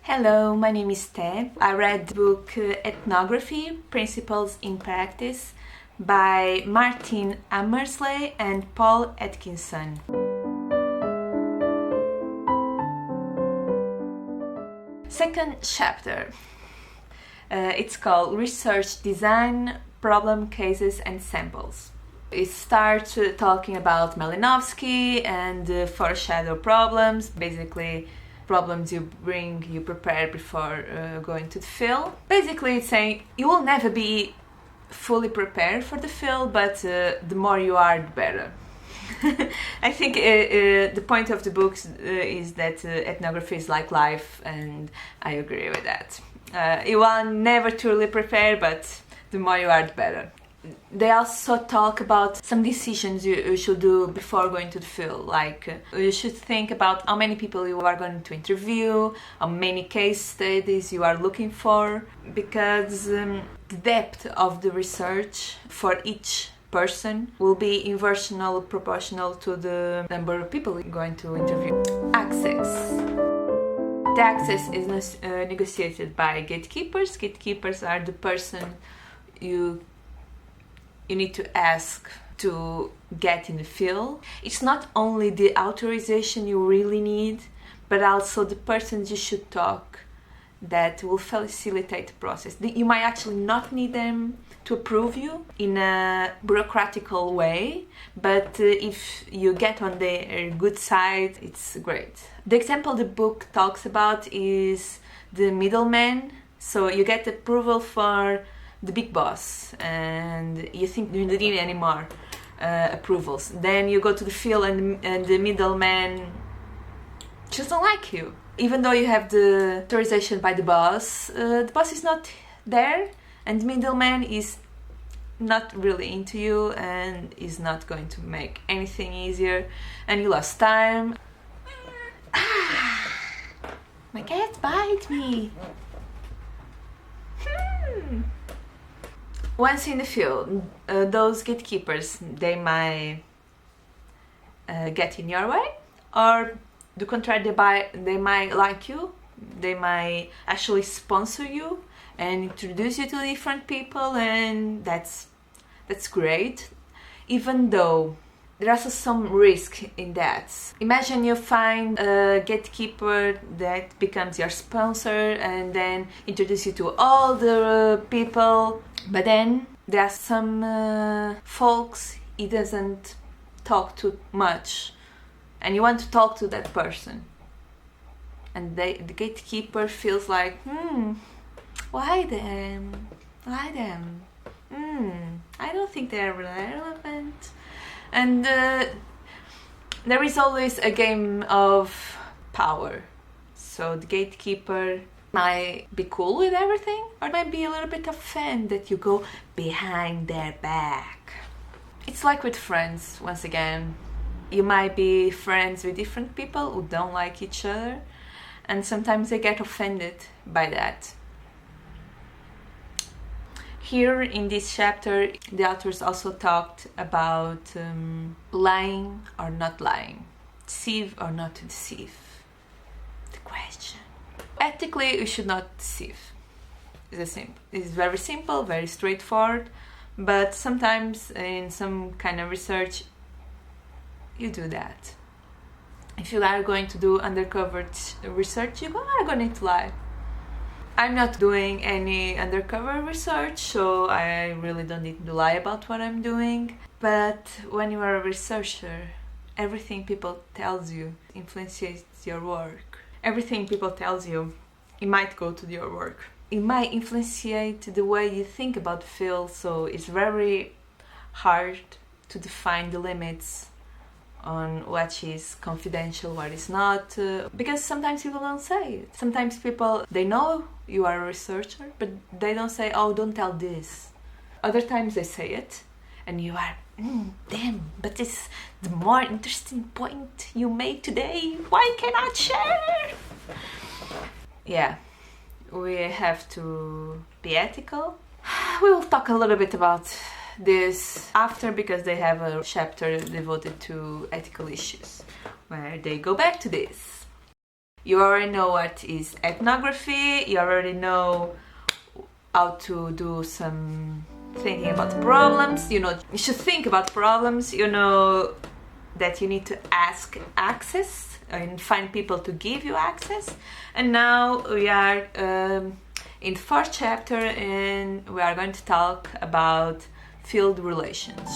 Hello, my name is Te. I read the book Ethnography, Principles in Practice by Martyn Hammersley and Paul Atkinson. Second chapter. It's called Research Design, Problem Cases and Samples. It starts talking about Malinowski and foreshadow problems, basically problems you prepare before going to the fill. Basically it's saying you will never be fully prepared for the fill, but the more you are, the better. I think the point of the book is that ethnography is like life, and I agree with that. You are never truly prepared, but the more you are, the better. They also talk about some decisions you should do before going to the field, like you should think about how many people you are going to interview, how many case studies you are looking for, because the depth of the research for each person will be inversely proportional to the number of people you're going to interview. Access. The access is negotiated by gatekeepers. Gatekeepers are the person you need to ask to get in the field. It's not only the authorization you really need, but also the persons you should talk that will facilitate the process. You might actually not need them to approve you in a bureaucratical way, but if you get on their good side, it's great. The example the book talks about is the middleman. So you get approval for the big boss and you think you don't need any more approvals. Then you go to the field and the middleman just don't like you. Even though you have the authorization by the boss is not there, and the middleman is not really into you and is not going to make anything easier, and you lost time. My cat bite me. Once in the field, those gatekeepers, they might get in your way, or the contrary, they might like you, they might actually sponsor you and introduce you to different people, and that's great, even though there is also some risk in that. Imagine you find a gatekeeper that becomes your sponsor and then introduce you to all the people, but then there are some folks he doesn't talk to much, and you want to talk to that person, and the gatekeeper feels like, why them? I don't think they're relevant. And there is always a game of power. So the gatekeeper might be cool with everything, or might be a little bit offended that you go behind their back. It's like with friends, once again. You might be friends with different people who don't like each other, and sometimes they get offended by that. Here in this chapter, the authors also talked about lying or not lying, deceive or not to deceive. The question. Ethically, you should not deceive. It's very simple, very straightforward, but sometimes in some kind of research, you do that. If you are going to do undercover research, you are going to lie. I'm not doing any undercover research, so I really don't need to lie about what I'm doing. But when you are a researcher, everything people tells you influences your work. Everything people tells you, it might go to your work. It might influence the way you think about the field, so it's very hard to define the limits on what is confidential, what is not, because sometimes people don't say it. Sometimes people, they know you are a researcher, but they don't say, oh, don't tell this. Other times they say it, and you are, damn, but it's the more interesting point you made today. Why cannot share? Yeah, we have to be ethical. We will talk a little bit about this after, because they have a chapter devoted to ethical issues where they go back to this. You already know what is ethnography, you already know how to do some thinking about problems, you should think about problems, you know that you need to ask access and find people to give you access. And now we are in the fourth chapter, and we are going to talk about field relations.